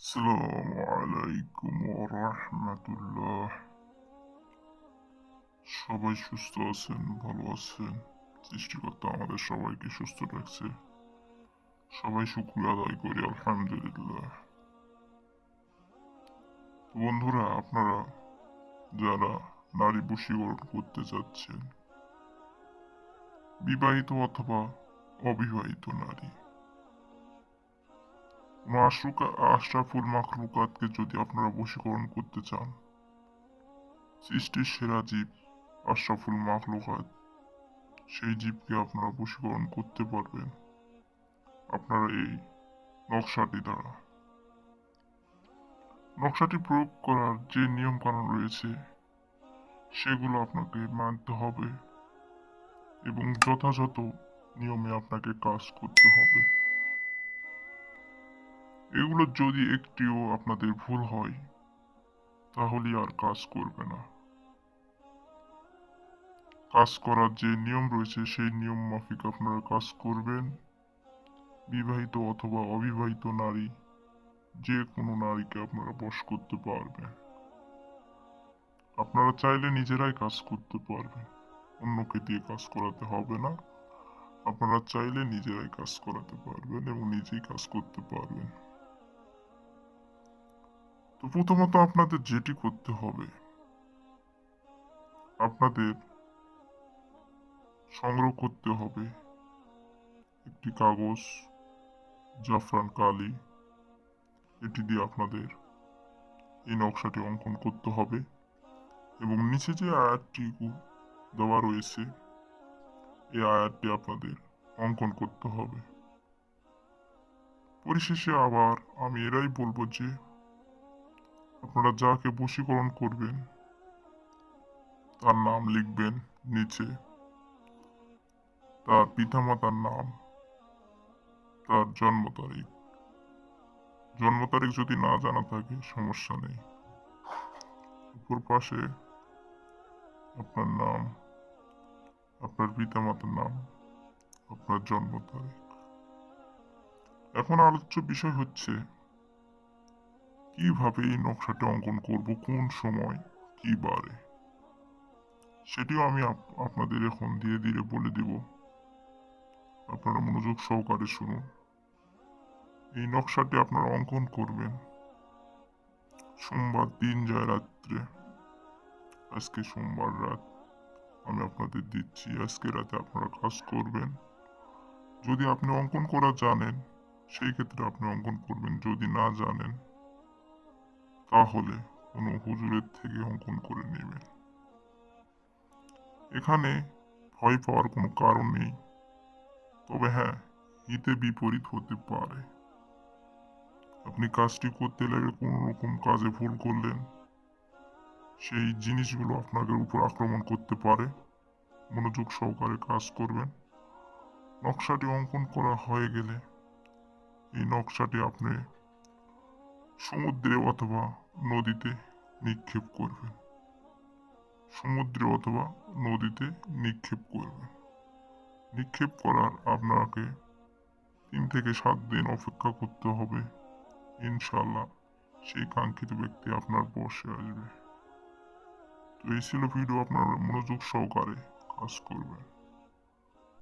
আসসালামু আলাইকুম ওয়া রাহমাতুল্লাহ। সবাই সুস্থ আছেন, ভালো আছেন। সৃষ্টিকর্তা আমাদের সবাইকে সুস্থ রাখছে। সবাই শুকরিয়া আদায় করি, আলহামদুলিল্লাহ। তো বন্ধুরা, আপনারা যারা নারী বশীকরণ করতে চাচ্ছেন, বিবাহিত অথবা অবিবাহিত নারী, কোনো আশরাফুল মাখলুকাতকে যদি আপনারা বশীকরণ করতে চান, সৃষ্টির সেরা জীব আশরাফুল মাখলুকাত, সেই জীবকে আপনারা বশীকরণ করতে পারবেন আপনারা এই নকশাটি দ্বারা। নকশাটি প্রয়োগ করার যে নিয়ম কানুন রয়েছে সেগুলো আপনাকে মানতে হবে এবং যথাযথ নিয়মে আপনাকে কাজ করতে হবে। এগুলো যদি একটিও আপনাদের ভুল হয় তাহলে আর কাজ করবে না। কাজ করার যে নিয়ম রয়েছে সেই নিয়ম মাফিক আপনারা কাজ করবেন। বিবাহিত অথবা অবিবাহিত নারী, যে কোনো নারীকে আপনারা বশ করতে পারবেন। আপনারা চাইলে নিজেরাই কাজ করতে পারবেন, অন্যকে দিয়ে কাজ করাতে হবে না। আপনারা চাইলে নিজেরাই কাজ করাতে পারবেন এবং নিজেই কাজ করতে পারবেন। তো প্রথমত আপনাদের যেটি করতে হবে, আপনাদের সংগ্রহ করতে হবে একটি কাগজ, জাফরান কালি। এটি দিয়ে আপনাদের এই নকশাটি অঙ্কন করতে হবে এবং নিচে যে আয়াতটি দেওয়া রয়েছে এই আয়াতটি আপনাদের অঙ্কন করতে হবে। পরিশেষে আবার আমি এরাই বলবো যে আপনারা যাকে বশীকরণ করবেন তার নাম লিখবেন নিচে, তার পিতামাতার নাম, তার জন্ম তারিখ। জন্ম তারিখ যদি না জানা থাকে সমস্যা নেই, উপর পাশে আপনার নাম, আপনার পিতামাতার নাম, আপনার জন্ম তারিখ। এখন আলোচ্য বিষয় হচ্ছে কিভাবে এই নকশাটি অঙ্কন করব, কোন সময়, কি বারে। সেটিও আমি আপনাদের এখন ধীরে ধীরে বলে দিব। আপনারা মনোযোগ সহকারে শুনুন। এই নকশাটি আপনারা অঙ্কন করবেন সোমবার দিন যায় রাত্রে। আজকে সোমবার রাত, আমি আপনাদের দিচ্ছি, আজকে রাতে আপনারা কাজ করবেন। যদি আপনি অঙ্কন করা জানেন সেই ক্ষেত্রে আপনি অঙ্কন করবেন, যদি না জানেন তাহলে কোনো হুজুরের থেকে অঙ্কন করে নেবেন। এখানে ভয় পাওয়ার কোনো কারণ নেই, তবে হ্যাঁ, হিতে বিপরীত হতে পারে। আপনি কাজটি করতে লাগে কোনো রকম কাজে ভুল করলেন, সেই জিনিসগুলো আপনাদের উপর আক্রমণ করতে পারে। মনোযোগ সহকারে কাজ করবেন। নকশাটি অঙ্কন করা হয়ে গেলে এই নকশাটি আপনি সমুদ্রে অথবা নদীতে নিক্ষেপ করবেন। সমুদ্রে অথবা নদীতে নিক্ষেপ করবেন। নিক্ষেপ করার আপনাকে 3 থেকে 7 দিন অপেক্ষা করতে হবে। ইনশাল্লাহ সেই কাঙ্ক্ষিত ব্যক্তি আপনার বসে আসবে। তো এই ছিল ভিডিও, আপনারা মনোযোগ সহকারে কাজ করবেন।